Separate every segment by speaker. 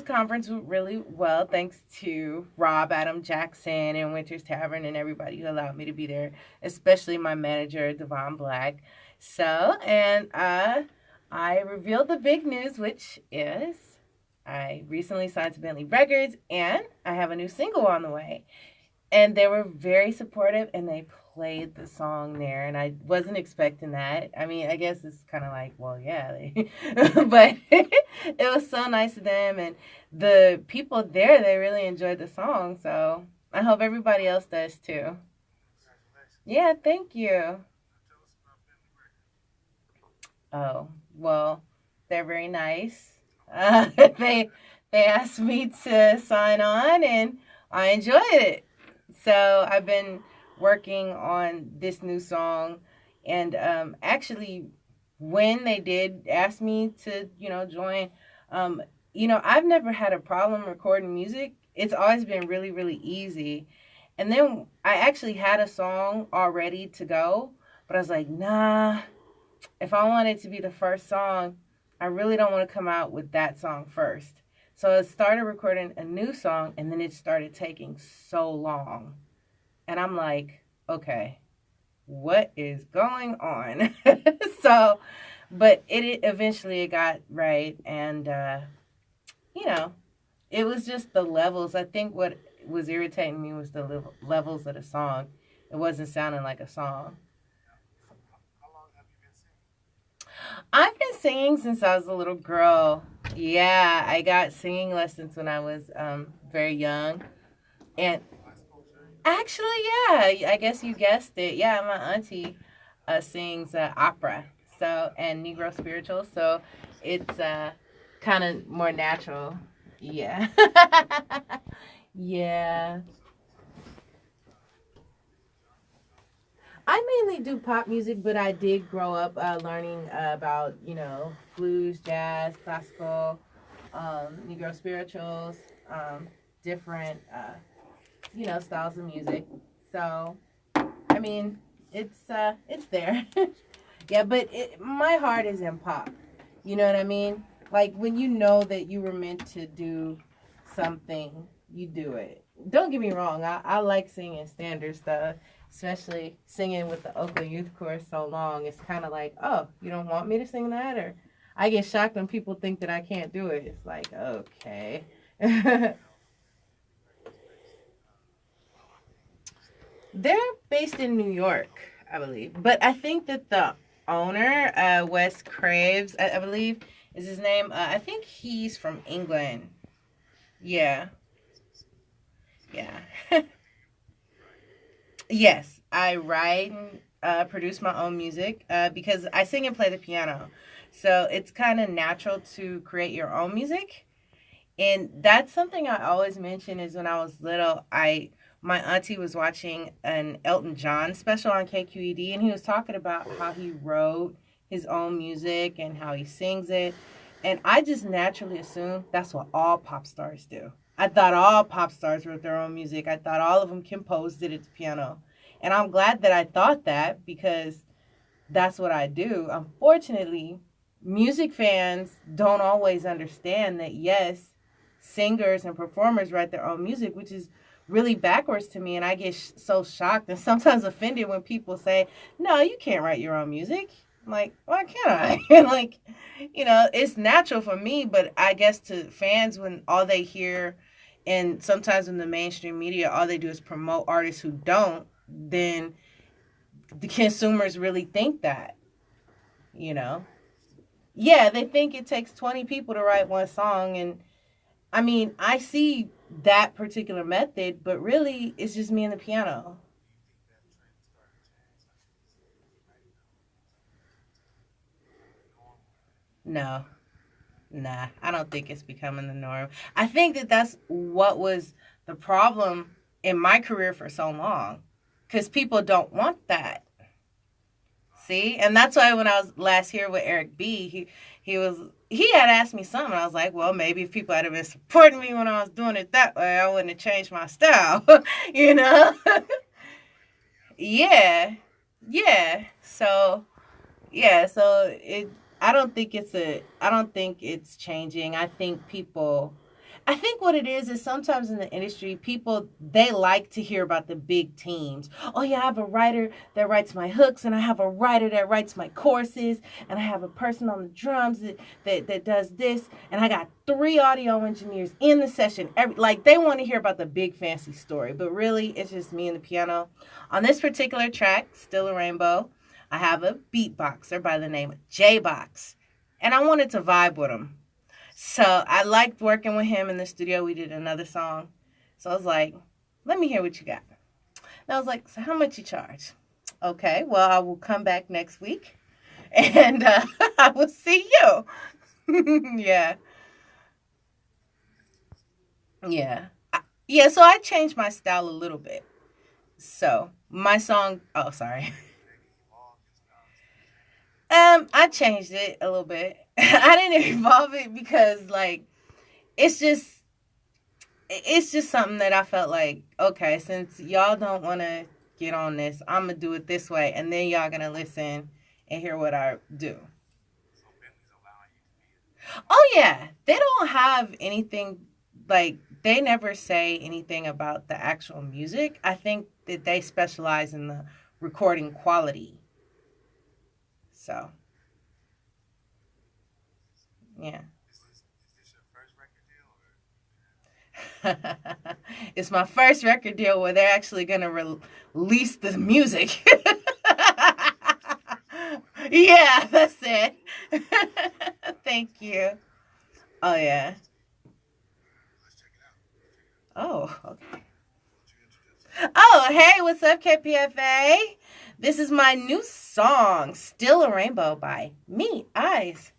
Speaker 1: Conference went really well, thanks to Rob, Adam Jackson, and Winter's Tavern, and everybody who allowed me to be there, especially my manager, Devon Black. So, and I revealed the big news, which is I recently signed to Bentley Records, and I have a new single on the way. And they were very supportive, and they played the song there, and I wasn't expecting that. I mean, I guess it's kind of like, well, yeah, but it was so nice of them, and the people there, they really enjoyed the song, so I hope everybody else does too. Yeah, thank you. Oh, well, they're very nice. They they asked me to sign on, and I enjoyed it. So I've been working on this new song, and actually, when they did ask me to, join, um, I've never had a problem recording music. It's always been really, really easy. And then I actually had a song all ready to go, but I was like, nah, if I want it to be the first song, I really don't want to come out with that song first. So I started recording a new song, and then it started taking so long. And I'm like, okay, what is going on? So, but it eventually it got right, and you know, it was just the levels. I think what was irritating me was the levels of the song. It wasn't sounding like a song. I've been singing since I was a little girl. Yeah, I got singing lessons when I was very young. And actually, yeah, I guess you guessed it. Yeah, my auntie sings opera, so and Negro spiritual, so it's kind of more natural. Yeah. Yeah. I mainly do pop music, but I did grow up learning about, blues, jazz, classical, Negro spirituals, different, styles of music. So, I mean, it's there. Yeah, but my heart is in pop. You know what I mean? Like when you know that you were meant to do something, you do it. Don't get me wrong. I like singing standard stuff, especially singing with the Oakland Youth Chorus so long. It's kind of like, oh, you don't want me to sing that? Or I get shocked when people think that I can't do it. It's like, okay. They're based in New York, I believe. But I think that the owner, Wes Craves, I believe is his name. I think he's from England. Yeah, yeah. Yes, I write and produce my own music because I sing and play the piano. So it's kind of natural to create your own music. And that's something I always mention is when I was little, my auntie was watching an Elton John special on KQED, and he was talking about how he wrote his own music and how he sings it. And I just naturally assumed that's what all pop stars do. I thought all pop stars wrote their own music. I thought all of them composed it at the piano. And I'm glad that I thought that because that's what I do. Unfortunately, music fans don't always understand that, yes, singers and performers write their own music, which is really backwards to me. And I get so shocked and sometimes offended when people say, no, you can't write your own music. I'm like, why can't I? And like, it's natural for me, but I guess to fans, when all they hear, and sometimes in the mainstream media, all they do is promote artists who don't, then the consumers really think that, you know? Yeah, they think it takes 20 people to write one song. And I mean, I see that particular method, but really it's just me and the piano. No, nah, I don't think it's becoming the norm. I think that that's what was the problem in my career for so long because people don't want that. See, and that's why when I was last here with Eric B, he had asked me something. I was like, well, maybe if people had been supporting me when I was doing it that way, I wouldn't have changed my style, you know? Yeah, yeah. So yeah, so I don't think it's changing. I think people, I think what it is sometimes in the industry, people they like to hear about the big teams. Oh yeah, I have a writer that writes my hooks, and I have a writer that writes my choruses, and I have a person on the drums that does this, and I got 3 audio engineers in the session. Like they want to hear about the big fancy story, but really it's just me and the piano. On this particular track, Still a Rainbow, I have a beatboxer by the name of J Box, and I wanted to vibe with him. So I liked working with him in the studio. We did another song. So I was like, let me hear what you got. And I was like, so how much you charge? Okay, well, I will come back next week and I will see you. Yeah. Yeah. Yeah, so I changed my style a little bit. So my song, oh, sorry. I changed it a little bit. I didn't evolve it because like it's just it's just something that I felt like, okay, since y'all don't want to get on this, I'm gonna do it this way, and then y'all gonna listen and hear what I do. Oh yeah, they don't have anything like they never say anything about the actual music. I think that they specialize in the recording quality. So yeah. It's my first record deal where they're actually gonna release the music. Yeah, that's it. Thank you. Oh yeah. Oh, okay. Oh, hey, what's up, KPFA? This is my new song, Still a Rainbow by Me Eyes.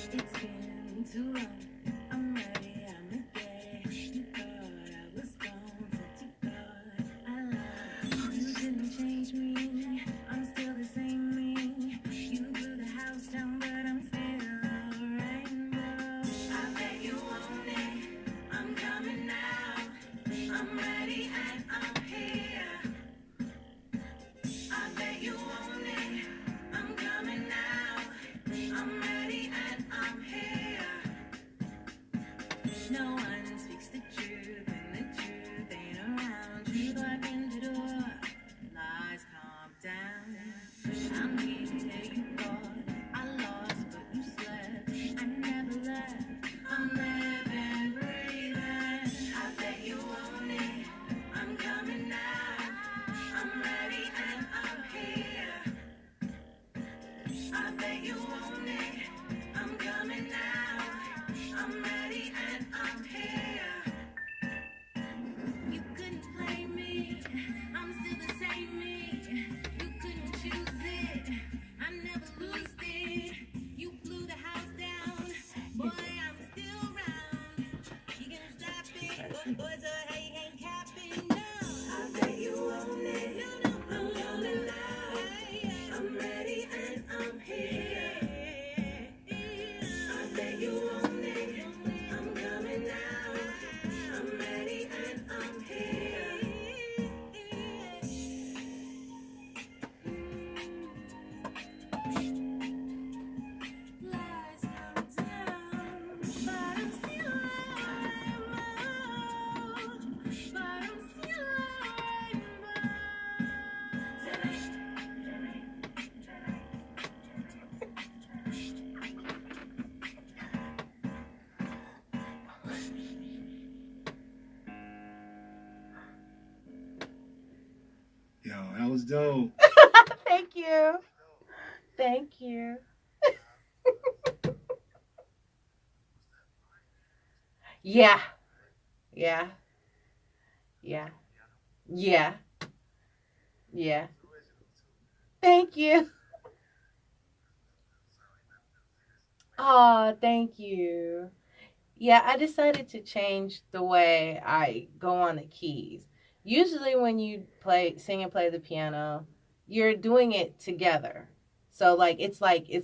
Speaker 1: It's been too long. I'm ready, I'm okay. You thought I was gone, but you thought I lied. You didn't change me. I'm still the same me. You blew the house down, but I'm still a rainbow. I bet you want it. I'm coming now. I'm ready and I'm here. I bet you want it. I'm coming now. I'm ready and I'm here. No one speaks the truth, and the truth ain't around. Truth darkens the door, lies calm down. I'm here, you thought I lost, but you slept. I never left. I'm living, breathing. I bet you want it. I'm coming now. I'm ready and I'm here. I bet you want it. I'm coming now. I'm ready and I'm here. You couldn't play me. I'm still the same me. You couldn't choose it. I never lose it. You blew the house down. Boy, I'm still around. You can stop it. Boys are hating, capping. No. I bet you want it. I'm coming now. I'm ready and I'm here. I bet you want it. I'm coming now. I'm ready and I'm here. Lights come down, but I'm still but I'm still
Speaker 2: Yo, that was dope.
Speaker 1: Thank you. Thank you. Yeah. Yeah. Yeah. Yeah. Yeah. Thank you. Oh, thank you. Yeah, I decided to change the way I go on the keys. Usually when you sing and play the piano, you're doing it together. So like it's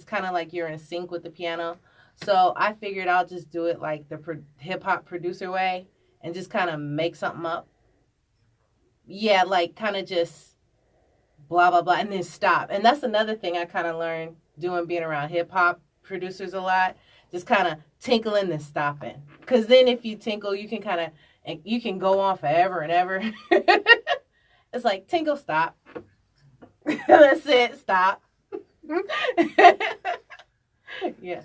Speaker 1: kind of like you're in sync with the piano. So I figured I'll just do it like the hip hop producer way and just kind of make something up. Yeah, like kind of just blah blah blah and then stop. And that's another thing I kind of learned doing being around hip hop producers a lot. Just kind of tinkling and stopping. Cuz then if you tinkle, you can kind of you can go on forever and ever. It's like tinkle stop. That's it, stop. Yeah.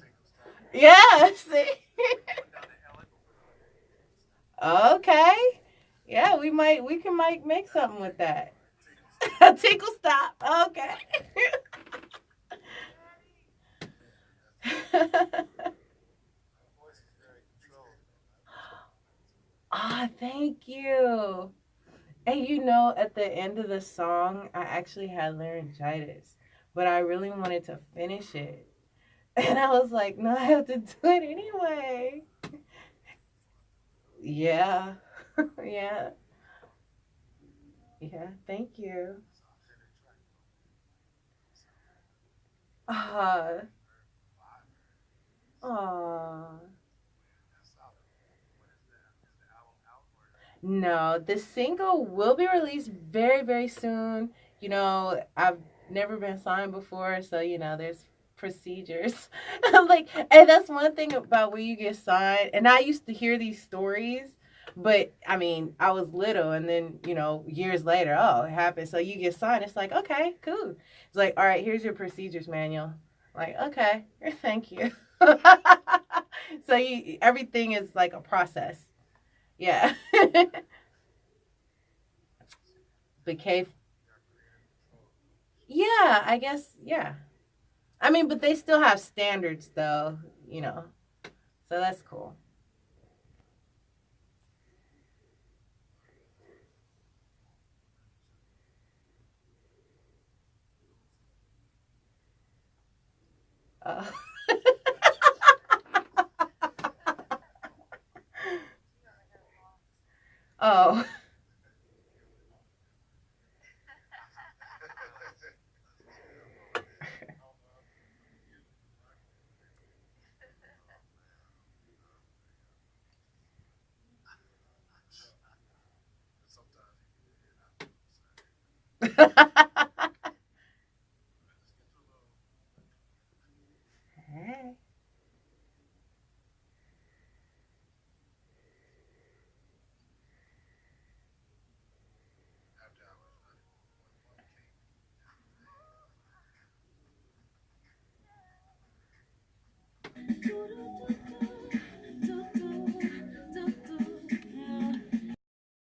Speaker 1: Yeah, see. Okay. Yeah, we can might make something with that. Tinkle stop. Okay. Ah, thank you. And at the end of the song, I actually had laryngitis, but I really wanted to finish it. And I was like, no, I have to do it anyway. Yeah. Yeah. Yeah. Thank you. Ah. Aw. No, the single will be released very, very soon. I've never been signed before, so there's procedures. Like, and that's one thing about when you get signed. And I used to hear these stories, but I mean, I was little, and then years later, oh, it happened. So you get signed. It's like, okay, cool. It's like, all right, here's your procedures manual. Like, okay, thank you. So everything is like a process. Yeah. But cave. Yeah, I guess. Yeah. I mean, but they still have standards, though. You know. So that's cool. Uh, oh.